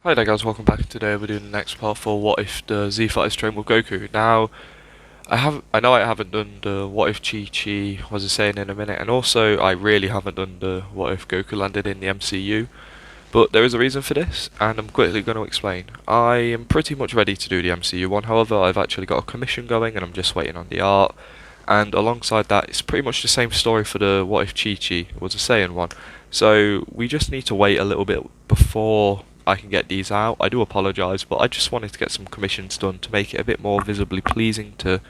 Hi there guys, welcome back. Today we're doing the next part for What If the Z Fighters train with Goku. Now, I know I haven't done the What If Chi was saying in a minute, and also I really haven't done the What If Goku landed in the MCU. But there is a reason for this, and I'm quickly going to explain. I am pretty much ready to do the MCU one, however, I've actually got a commission going and I'm just waiting on the art. And alongside that, it's pretty much the same story for the What If Chi was a Saiyan one. So we just need to wait a little bit before I can get these out. I do apologise, but I just wanted to get some commissions done to make it a bit more visibly pleasing to,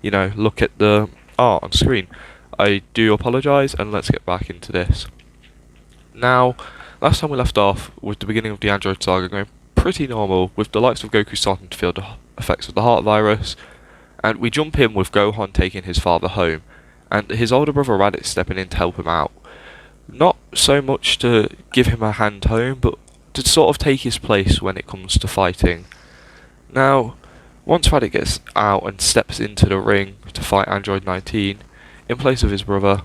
look at the art on screen. I do apologise, and let's get back into this. Now, last time we left off with the beginning of the Android saga going pretty normal, with the likes of Goku starting to feel the effects of the heart virus, and we jump in with Gohan taking his father home, and his older brother Raditz stepping in to help him out. Not so much to give him a hand home, but to sort of take his place when it comes to fighting. Now, once Raditz gets out and steps into the ring to fight Android 19, in place of his brother,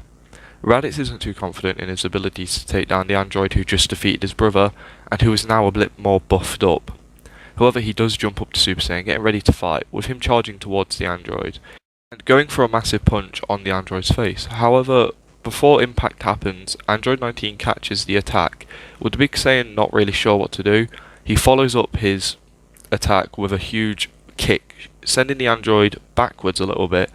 Raditz isn't too confident in his abilities to take down the android who just defeated his brother, and who is now a bit more buffed up. However, he does jump up to Super Saiyan, getting ready to fight, with him charging towards the android, and going for a massive punch on the android's face. However, before impact happens, Android 19 catches the attack, with the Big Saiyan not really sure what to do. He follows up his attack with a huge kick, sending the android backwards a little bit.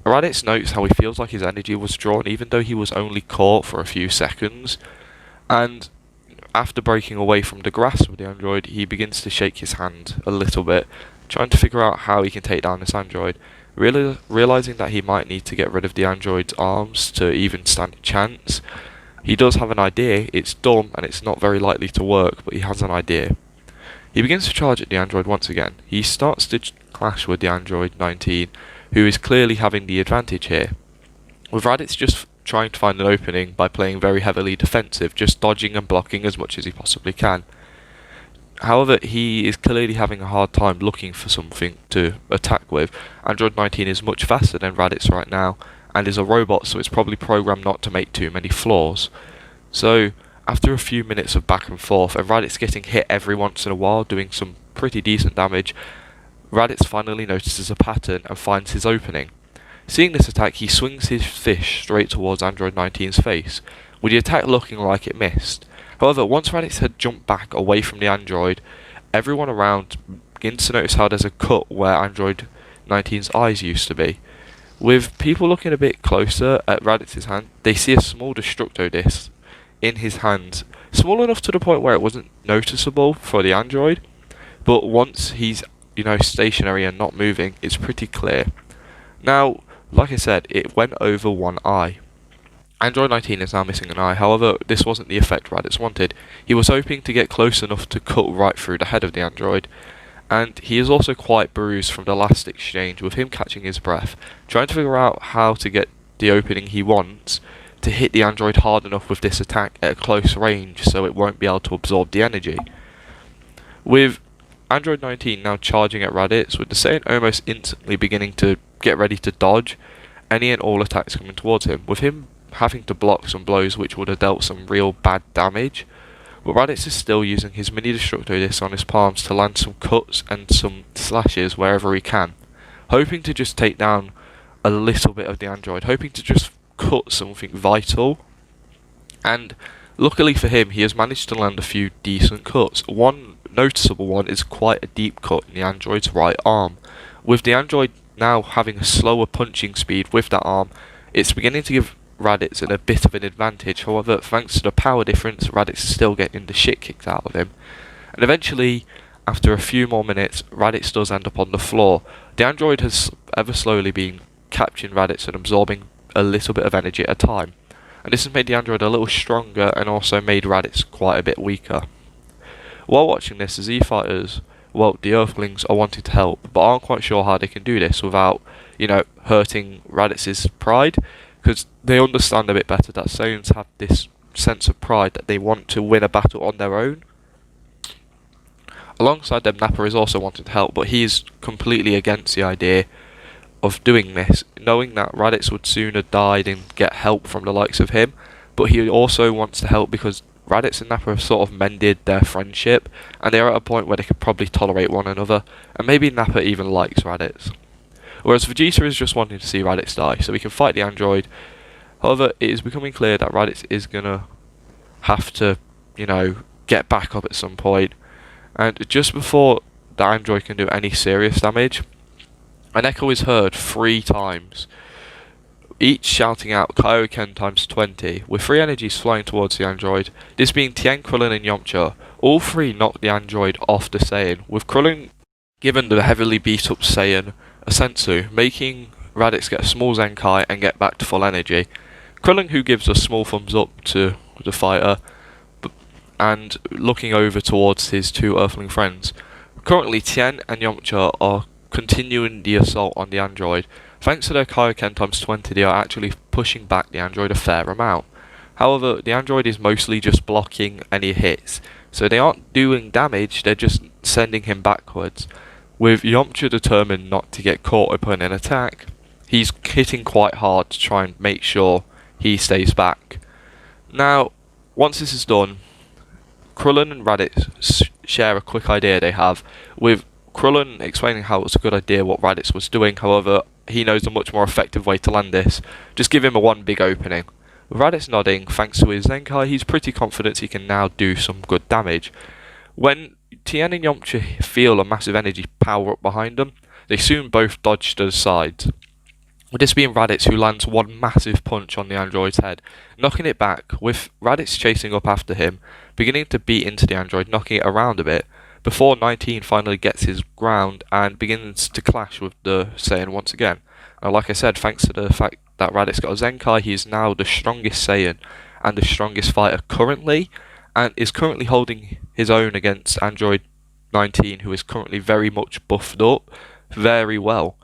Raditz notes how he feels like his energy was drawn even though he was only caught for a few seconds, and after breaking away from the grasp of the android, he begins to shake his hand a little bit, trying to figure out how he can take down this android. Realizing that he might need to get rid of the android's arms to even stand a chance, he does have an idea. It's dumb and it's not very likely to work, but he has an idea. He begins to charge at the android once again. He starts to clash with the android 19, who is clearly having the advantage here, with Raditz just trying to find an opening by playing very heavily defensive, just dodging and blocking as much as he possibly can. However, he is clearly having a hard time looking for something to attack with. Android 19 is much faster than Raditz right now, and is a robot, so it's probably programmed not to make too many flaws. So, after a few minutes of back and forth, and Raditz getting hit every once in a while, doing some pretty decent damage, Raditz finally notices a pattern and finds his opening. Seeing this attack, he swings his fish straight towards Android 19's face, with the attack looking like it missed. However, once Raditz had jumped back away from the android, everyone around begins to notice how there's a cut where Android 19's eyes used to be. With people looking a bit closer at Raditz's hand, they see a small Destructo disc in his hands, small enough to the point where it wasn't noticeable for the android, but once he's, stationary and not moving, it's pretty clear. Now, like I said, it went over one eye. Android 19 is now missing an eye, however, this wasn't the effect Raditz wanted. He was hoping to get close enough to cut right through the head of the android, and he is also quite bruised from the last exchange, with him catching his breath, trying to figure out how to get the opening he wants to hit the android hard enough with this attack at a close range so it won't be able to absorb the energy. With Android 19 now charging at Raditz, with the Saiyan almost instantly beginning to get ready to dodge any and all attacks coming towards him, with him having to block some blows which would have dealt some real bad damage. But Raditz is still using his mini Destructo disc on his palms to land some cuts and some slashes wherever he can, hoping to just take down a little bit of the android, hoping to just cut something vital. And luckily for him, he has managed to land a few decent cuts. One noticeable one is quite a deep cut in the android's right arm. With the android now having a slower punching speed with that arm, it's beginning to give Raditz a bit of an advantage. However, thanks to the power difference, Raditz is still getting the shit kicked out of him. And eventually, after a few more minutes, Raditz does end up on the floor. The android has ever slowly been capturing Raditz and absorbing a little bit of energy at a time. And this has made the android a little stronger and also made Raditz quite a bit weaker. While watching this, the Z Fighters, the Earthlings, are wanting to help, but aren't quite sure how they can do this without, hurting Raditz's pride, because they understand a bit better that Saiyans have this sense of pride that they want to win a battle on their own. Alongside them, Nappa is also wanting to help, but he is completely against the idea of doing this, knowing that Raditz would sooner die than get help from the likes of him. But he also wants to help because Raditz and Nappa have sort of mended their friendship, and they are at a point where they could probably tolerate one another, and maybe Nappa even likes Raditz. Whereas Vegeta is just wanting to see Raditz die, so he can fight the android. However, it is becoming clear that Raditz is gonna have to, get back up at some point. And just before the android can do any serious damage, an echo is heard 3 times, each shouting out Kaioken times 20, with 3 energies flying towards the android, this being Tien, Krillin and Yamcha. All 3 knock the android off the Saiyan, with Krillin given the heavily beat up Saiyan a sensu, making Raditz get a small Zenkai and get back to full energy. Krillin, who gives a small thumbs up to the fighter, and looking over towards his 2 Earthling friends. Currently, Tien and Yamcha are continuing the assault on the android. Thanks to their Kaioken times 20, they are actually pushing back the android a fair amount. However, the android is mostly just blocking any hits, so they aren't doing damage, they're just sending him backwards. With Yamcha determined not to get caught up in an attack, he's hitting quite hard to try and make sure he stays back. Now, once this is done, Krillin and Raditz share a quick idea they have, with Krillin explaining how it was a good idea what Raditz was doing. However, he knows a much more effective way to land this. Just give him a one big opening. With Raditz nodding, thanks to his Zenkai, he's pretty confident he can now do some good damage. When Tien and Yamcha feel a massive energy power up behind them, they soon both dodge to the sides. With this being Raditz, who lands one massive punch on the android's head, knocking it back, with Raditz chasing up after him, beginning to beat into the android, knocking it around a bit, before 19 finally gets his ground and begins to clash with the Saiyan once again. Now, like I said, thanks to the fact that Raditz got a Zenkai, he is now the strongest Saiyan and the strongest fighter currently, and is currently holding his own against Android 19, who is currently very much buffed up very well.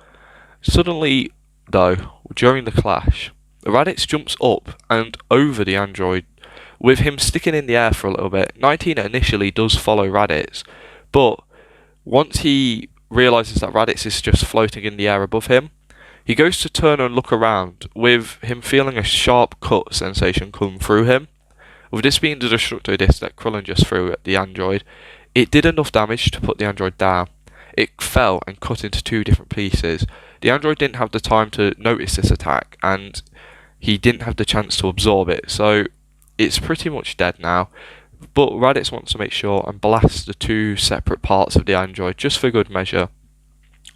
Suddenly, though, during the clash, Raditz jumps up and over the android, with him sticking in the air for a little bit. 19 initially does follow Raditz, but once he realises that Raditz is just floating in the air above him, he goes to turn and look around, with him feeling a sharp cut sensation come through him. With this being the destructo disc that Krillin just threw at the android, it did enough damage to put the android down. It fell and cut into 2 different pieces. The android didn't have the time to notice this attack, and he didn't have the chance to absorb it, so it's pretty much dead now. But Raditz wants to make sure and blast the 2 separate parts of the android, just for good measure.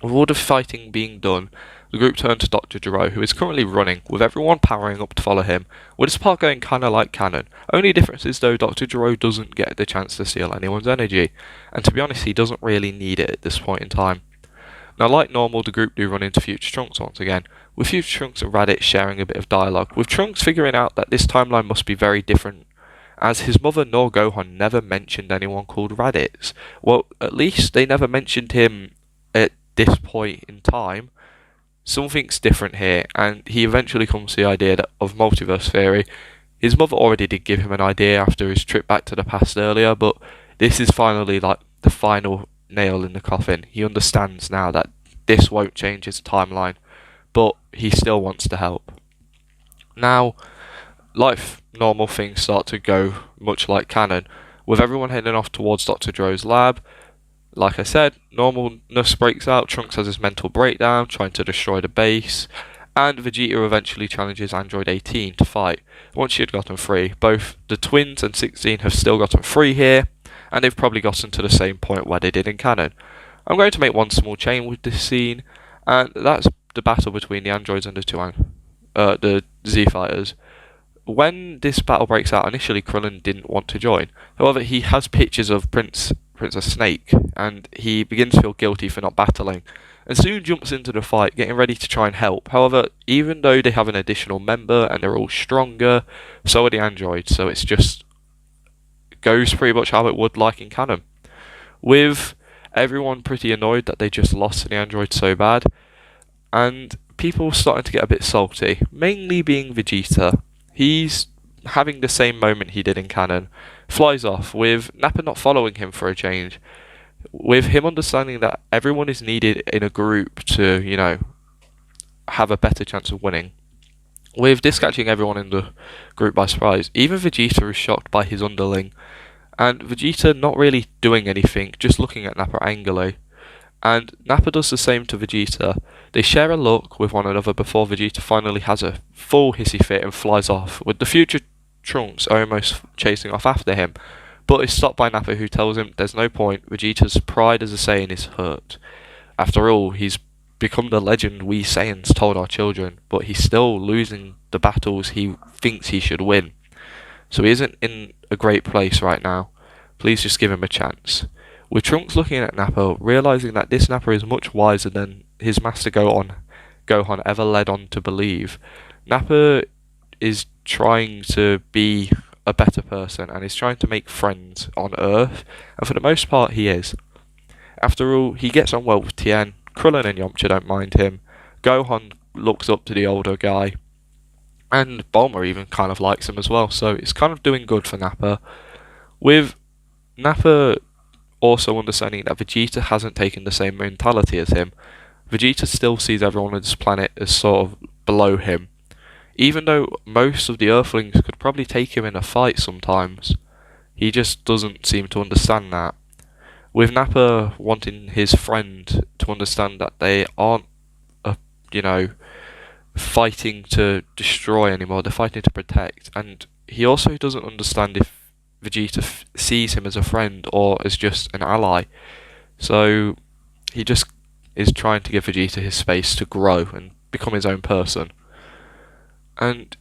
With all the fighting being done, the group turned to Dr. Gero, who is currently running, with everyone powering up to follow him, with this part going kinda like canon. Only difference is though Dr. Gero doesn't get the chance to steal anyone's energy, and to be honest he doesn't really need it at this point in time. Now, like normal, the group do run into Future Trunks once again, with Future Trunks and Raditz sharing a bit of dialogue, with Trunks figuring out that this timeline must be very different, as his mother nor Gohan never mentioned anyone called Raditz. Well, at least they never mentioned him at this point in time. Something's different here, and he eventually comes to the idea of multiverse theory. His mother already did give him an idea after his trip back to the past earlier, but this is finally like the final nail in the coffin. He understands now that this won't change his timeline, but he still wants to help. Now, life, normal things start to go much like canon, with everyone heading off towards Dr. Gero's lab. Like I said, normalness breaks out, Trunks has his mental breakdown, trying to destroy the base, and Vegeta eventually challenges Android 18 to fight, once she had gotten free. Both the twins and 16 have still gotten free here, and they've probably gotten to the same point where they did in canon. I'm going to make one small chain with this scene, and that's the battle between the androids and the Z fighters. When this battle breaks out, initially Krillin didn't want to join. However, he has pictures of Princess Snake, and he begins to feel guilty for not battling, and soon jumps into the fight, getting ready to try and help. However, even though they have an additional member and they're all stronger, so are the androids, so it's just goes pretty much how it would like in canon. With everyone pretty annoyed that they just lost to the androids so bad, and people starting to get a bit salty, mainly being Vegeta. He's having the same moment he did in canon, flies off, with Nappa not following him for a change, with him understanding that everyone is needed in a group to, have a better chance of winning. With this catching everyone in the group by surprise, even Vegeta is shocked by his underling, and Vegeta not really doing anything, just looking at Nappa angrily. And Nappa does the same to Vegeta. They share a look with one another before Vegeta finally has a full hissy fit and flies off, with the future Trunks almost chasing off after him, but is stopped by Nappa, who tells him there's no point. Vegeta's pride as a Saiyan is hurt. After all, he's become the legend we Saiyans told our children, but he's still losing the battles he thinks he should win. So he isn't in a great place right now. Please just give him a chance. With Trunks looking at Nappa, realizing that this Nappa is much wiser than his master Gohan ever led on to believe, Nappa is trying to be a better person and is trying to make friends on Earth, and for the most part he is. After all, he gets on well with Tien, Krillin and Yamcha don't mind him, Gohan looks up to the older guy, and Bulma even kind of likes him as well, so it's kind of doing good for Nappa. With Nappa also understanding that Vegeta hasn't taken the same mentality as him, Vegeta still sees everyone on this planet as sort of below him. Even though most of the Earthlings could probably take him in a fight sometimes, he just doesn't seem to understand that. With Nappa wanting his friend to understand that they aren't, you know, fighting to destroy anymore, they're fighting to protect. And he also doesn't understand if Vegeta sees him as a friend or as just an ally. So he just is trying to give Vegeta his space to grow and become his own person. And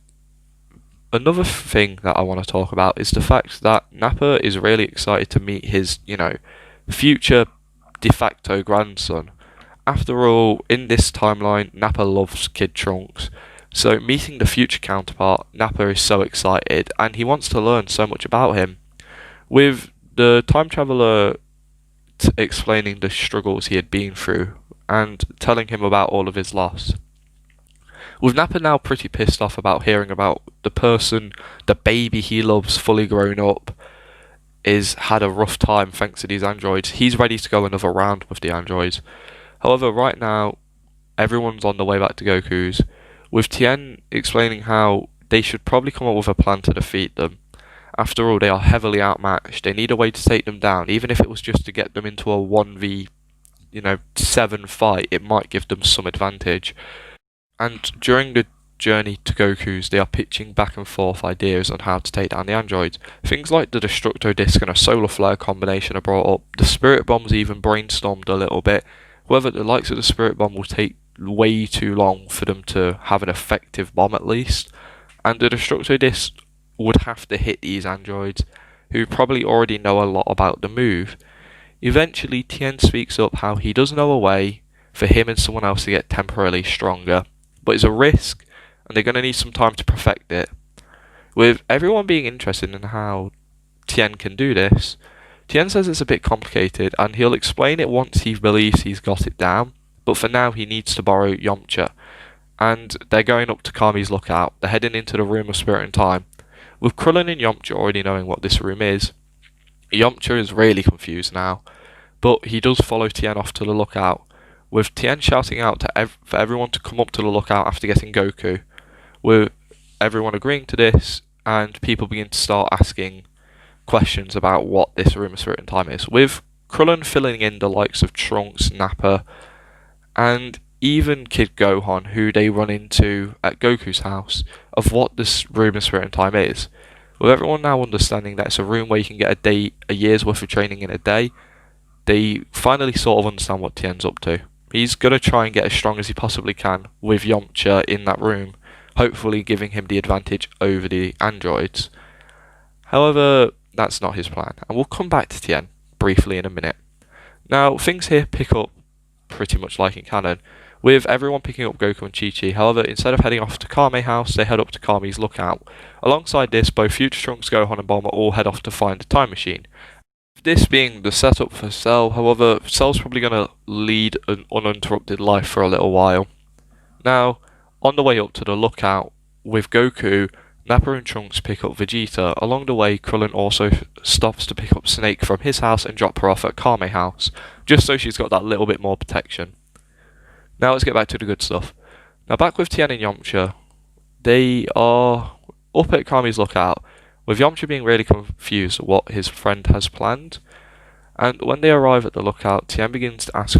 another thing that I want to talk about is the fact that Nappa is really excited to meet his, future de facto grandson. After all, in this timeline, Nappa loves Kid Trunks. So meeting the future counterpart, Nappa is so excited and he wants to learn so much about him. With the time traveler explaining the struggles he had been through and telling him about all of his loss. With Nappa now pretty pissed off about hearing about the baby he loves fully grown up, is had a rough time thanks to these androids, he's ready to go another round with the androids. However, right now, everyone's on the way back to Goku's, with Tien explaining how they should probably come up with a plan to defeat them. After all, they are heavily outmatched. They need a way to take them down, even if it was just to get them into a 1v7 fight, it might give them some advantage. And during the journey to Goku's, they are pitching back and forth ideas on how to take down the androids. Things like the Destructo Disc and a Solar Flare combination are brought up. The Spirit Bomb's even brainstormed a little bit. However, the likes of the Spirit Bomb will take way too long for them to have an effective bomb at least. And the Destructo Disc would have to hit these androids, who probably already know a lot about the move. Eventually, Tien speaks up how he does know a way for him and someone else to get temporarily stronger, but it's a risk, and they're going to need some time to perfect it. With everyone being interested in how Tien can do this, Tien says it's a bit complicated, and he'll explain it once he believes he's got it down, but for now he needs to borrow Yamcha, and they're going up to Kami's lookout. They're heading into the Room of Spirit and Time. With Krillin and Yamcha already knowing what this room is, Yamcha is really confused now, but he does follow Tien off to the lookout, with Tien shouting out for everyone to come up to the lookout after getting Goku, with everyone agreeing to this, and people begin to start asking questions about what this Room of Spirit and Time is, with Krillin filling in the likes of Trunks, Nappa, and even Kid Gohan, who they run into at Goku's house, of what this Room of Spirit and Time is. With everyone now understanding that it's a room where you can get a year's worth of training in a day, they finally sort of understand what Tien's up to. He's going to try and get as strong as he possibly can with Yamcha in that room, hopefully giving him the advantage over the androids. However, that's not his plan, and we'll come back to Tien briefly in a minute. Now, things here pick up pretty much like in canon, with everyone picking up Goku and Chi-Chi. However, instead of heading off to Kame House, they head up to Kami's lookout. Alongside this, both Future Trunks, Gohan and Bulma all head off to find the time machine. This being the setup for Cell, however, Cell's probably going to lead an uninterrupted life for a little while. Now, on the way up to the lookout, with Goku, Nappa and Trunks pick up Vegeta. Along the way, Krillin also stops to pick up Snake from his house and drop her off at Kame House, just so she's got that little bit more protection. Now let's get back to the good stuff. Now back with Tien and Yamcha, they are up at Kami's lookout, with Yamcha being really confused at what his friend has planned. And when they arrive at the lookout, Tien begins to ask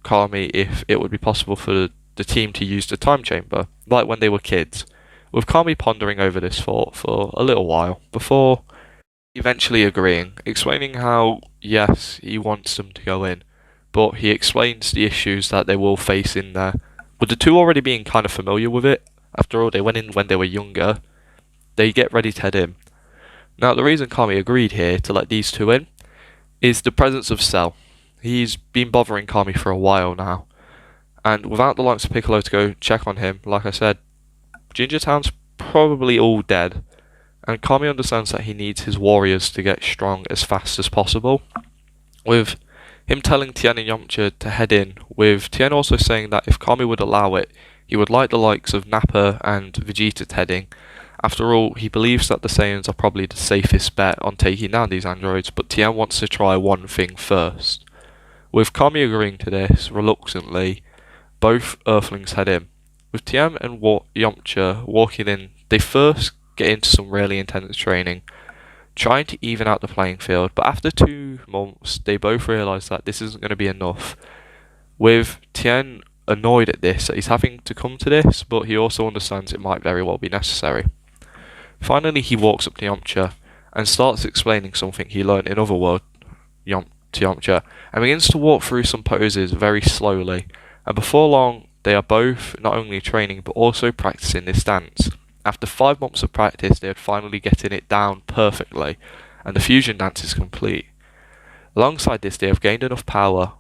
Kami if it would be possible for the team to use the time chamber, like when they were kids, with Kami pondering over this thought for a little while, before eventually agreeing, explaining how, yes, he wants them to go in, but he explains the issues that they will face in there. With the two already being kind of familiar with it, after all, they went in when they were younger, they get ready to head in. Now, the reason Kami agreed here to let these two in is the presence of Cell. He's been bothering Kami for a while now, and without the likes of Piccolo to go check on him, like I said, Ginger Town's probably all dead, and Kami understands that he needs his warriors to get strong as fast as possible, with him telling Tien and Yamcha to head in, with Tien also saying that if Kami would allow it, he would like the likes of Nappa and Vegeta heading. After all, he believes that the Saiyans are probably the safest bet on taking down these androids, but Tien wants to try one thing first. With Kami agreeing to this, reluctantly, both Earthlings head in. With Tien and Yamcha walking in, they first get into some really intense training, trying to even out the playing field, but after 2 months, they both realise that this isn't going to be enough. With Tien annoyed at this, that he's having to come to this, but he also understands it might very well be necessary. Finally, he walks up to Yamcha and starts explaining something he learned in Otherworld to Yamcha, and begins to walk through some poses very slowly, and before long, they are both not only training but also practicing this dance. After 5 months of practice, they are finally getting it down perfectly, and the fusion dance is complete. Alongside this, they have gained enough power,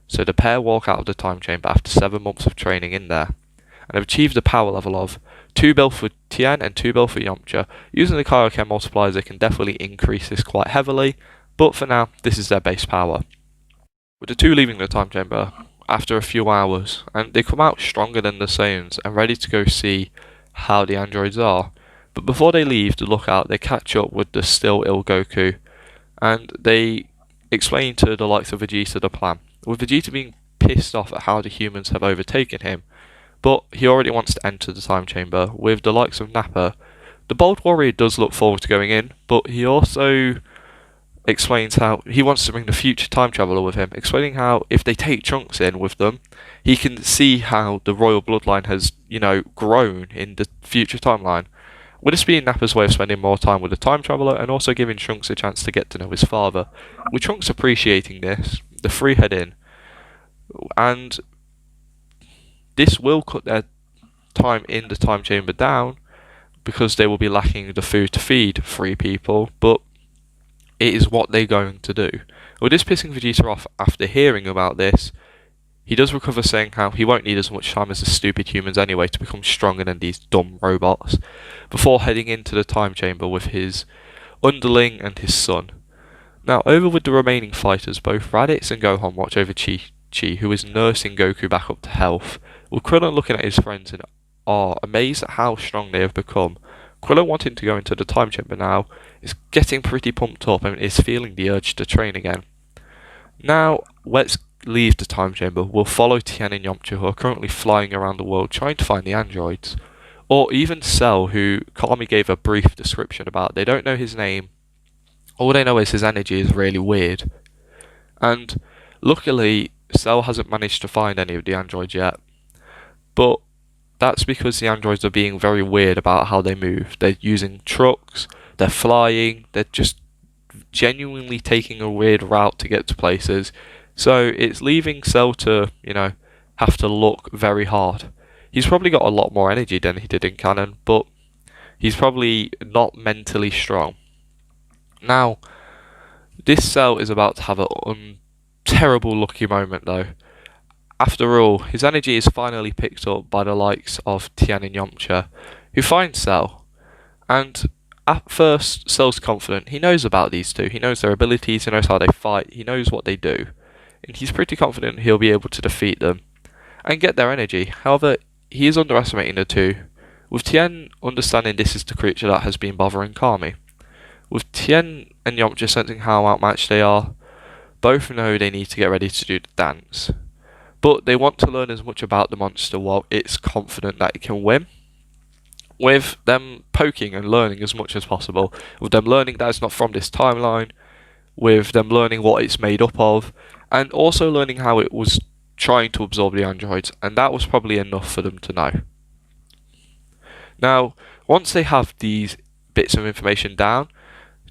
so the pair walk out of the time chamber after 7 months of training in there, and have achieved a power level of 2 bill for Tien and 2 bill for Yamcha. Using the Kaioken multipliers, they can definitely increase this quite heavily, but for now, this is their base power. With the two leaving the time chamber after a few hours, and they come out stronger than the Saiyans and ready to go see how the androids are. But before they leave the lookout, they catch up with the still ill Goku, and they explain to the likes of Vegeta the plan, with Vegeta being pissed off at how the humans have overtaken him, but he already wants to enter the time chamber. With the likes of Nappa, the bold warrior does look forward to going in, but he also explains how he wants to bring the future time traveler with him, explaining how if they take Trunks in with them, he can see how the royal bloodline has, grown in the future timeline. With this being Nappa's way of spending more time with the time traveler and also giving Trunks a chance to get to know his father. With Trunks appreciating this, the three head in, and this will cut their time in the time chamber down because they will be lacking the food to feed 3 people, but it is what they're going to do. With this pissing Vegeta off after hearing about this, he does recover, saying how he won't need as much time as the stupid humans anyway to become stronger than these dumb robots, before heading into the time chamber with his underling and his son. Now, over with the remaining fighters, both Raditz and Gohan watch over Chi, who is nursing Goku back up to health, with Krillin looking at his friends in awe, amazed at how strong they have become. Krillin, wanting to go into the time chamber now, is getting pretty pumped up and is feeling the urge to train again. Now, let's leave the time chamber. We'll follow Tien and Yamcha, who are currently flying around the world trying to find the androids, or even Cell, who Kami gave a brief description about. They don't know his name. All they know is his energy is really weird. And luckily, Cell hasn't managed to find any of the androids yet. But that's because the androids are being very weird about how they move. They're using trucks, they're flying, they're just genuinely taking a weird route to get to places. So it's leaving Cell to, have to look very hard. He's probably got a lot more energy than he did in canon, but he's probably not mentally strong. Now, this Cell is about to have a terrible lucky moment though. After all, his energy is finally picked up by the likes of Tien and Yamcha, who find Cell. And at first, Cell's confident. He knows about these two. He knows their abilities, he knows how they fight, he knows what they do. And he's pretty confident he'll be able to defeat them and get their energy. However, he is underestimating the two, with Tien understanding this is the creature that has been bothering Kami. With Tien and Yamcha sensing how outmatched they are, both know they need to get ready to do the dance. But they want to learn as much about the monster while it's confident that it can win. with them poking and learning as much as possible, with them learning that it's not from this timeline, with them learning what it's made up of, and also learning how it was trying to absorb the androids, and that was probably enough for them to know. Now, once they have these bits of information down,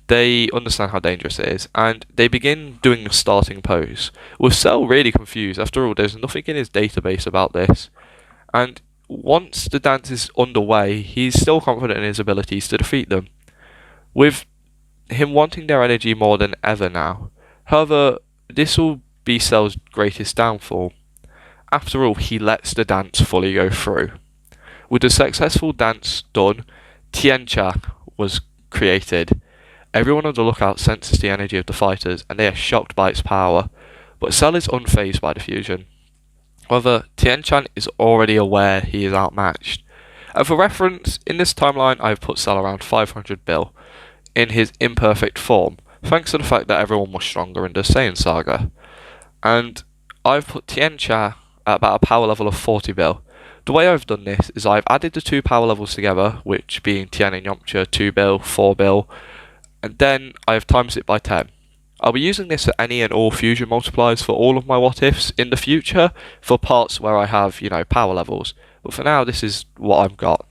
they understand how dangerous it is, and they begin doing the starting pose. With Cell really confused. After all, there's nothing in his database about this, and once the dance is underway, he's still confident in his abilities to defeat them, with him wanting their energy more than ever now. However, this will be Cell's greatest downfall. After all, he lets the dance fully go through. With the successful dance done, Tiancha was created. Everyone on the lookout senses the energy of the fighters, and they are shocked by its power, but Cell is unfazed by the fusion. However, Tianchan is already aware he is outmatched. And for reference, in this timeline I have put Cell around 500 bill, in his imperfect form, thanks to the fact that everyone was stronger in the Saiyan saga. And I've put Tiancha at about a power level of 40 bill. The way I've done this is I've added the two power levels together, which being Tien and Yamcha 2 bill, 4 bill, and then I have times it by 10. I'll be using this at any and all fusion multipliers for all of my what ifs in the future for parts where I have, power levels. But for now, this is what I've got.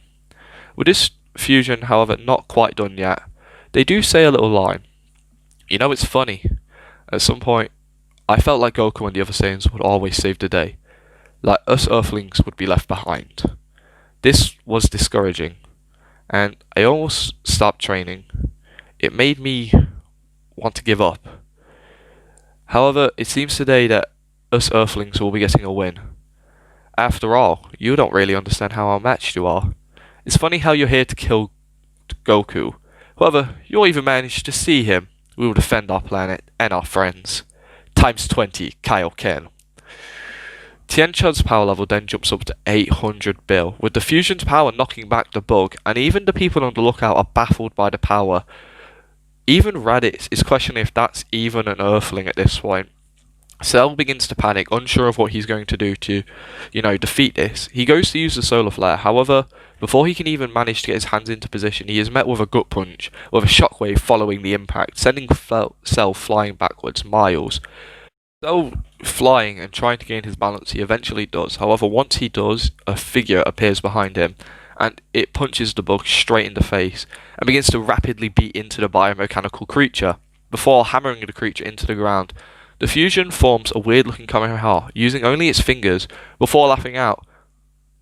With this fusion, however, not quite done yet, they do say a little line. It's funny. At some point, I felt like Goku and the other Saiyans would always save the day. Like us Earthlings would be left behind. This was discouraging, and I almost stopped training. It made me want to give up. However, it seems today that us Earthlings will be getting a win. After all, you don't really understand how outmatched you are. It's funny how you're here to kill Goku. However, you'll even manage to see him. We will defend our planet and our friends. Times 20, Kaioken. Tianchan's power level then jumps up to 800 bill, with the fusion's power knocking back the bug, and even the people on the lookout are baffled by the power. Even Raditz is questioning if that's even an Earthling at this point. Cell begins to panic, unsure of what he's going to do to, defeat this. He goes to use the solar flare, however, before he can even manage to get his hands into position, he is met with a gut punch, with a shockwave following the impact, sending Cell flying backwards miles. Cell flying and trying to gain his balance, he eventually does. However, once he does, a figure appears behind him, and it punches the bug straight in the face, and begins to rapidly beat into the biomechanical creature, before hammering the creature into the ground. The fusion forms a weird looking Kamehameha, using only its fingers, before laughing out.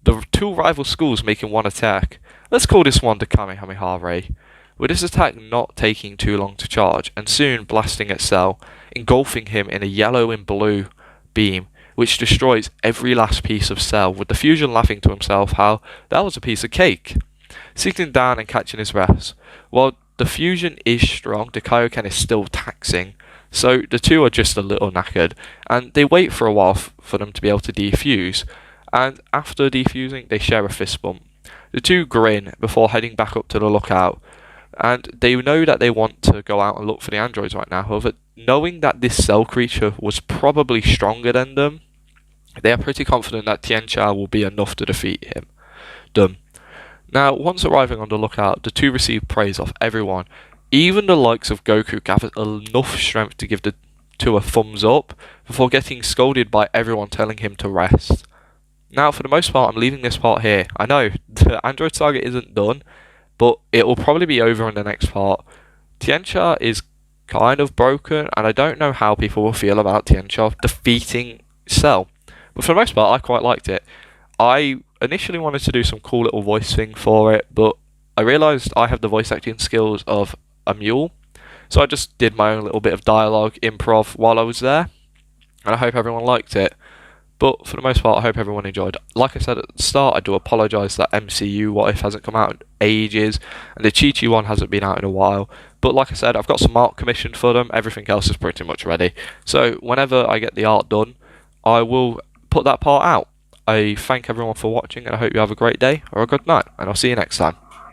The two rival schools making one attack. Let's call this one the Kamehameha Ray. With this attack not taking too long to charge, and soon blasting at Cell, engulfing him in a yellow and blue beam, which destroys every last piece of Cell, with the fusion laughing to himself how that was a piece of cake. Sitting down and catching his breath. While the fusion is strong, the Kaioken is still taxing, so the two are just a little knackered, and they wait for a while for them to be able to defuse, and after defusing they share a fist bump. The two grin before heading back up to the lookout, and they know that they want to go out and look for the androids right now. However, knowing that this Cell creature was probably stronger than them, they are pretty confident that Tiancha will be enough to defeat them. Now, once arriving on the lookout, the two receive praise off everyone. Even the likes of Goku gathered enough strength to give the two a thumbs up, before getting scolded by everyone telling him to rest. Now, for the most part, I'm leaving this part here. I know, the Android Saga isn't done, but it will probably be over in the next part. Tiancha is kind of broken, and I don't know how people will feel about Tiancha defeating Cell. But for the most part, I quite liked it. I initially wanted to do some cool little voice thing for it, but I realised I have the voice acting skills of a mule, so I just did my own little bit of dialogue, improv while I was there, and I hope everyone liked it. But for the most part, I hope everyone enjoyed. Like I said at the start, I do apologise that MCU What If hasn't come out in ages, and the Chi-Chi one hasn't been out in a while. But like I said, I've got some art commissioned for them, everything else is pretty much ready. So whenever I get the art done, I will put that part out. I thank everyone for watching, and I hope you have a great day or a good night, and I'll see you next time.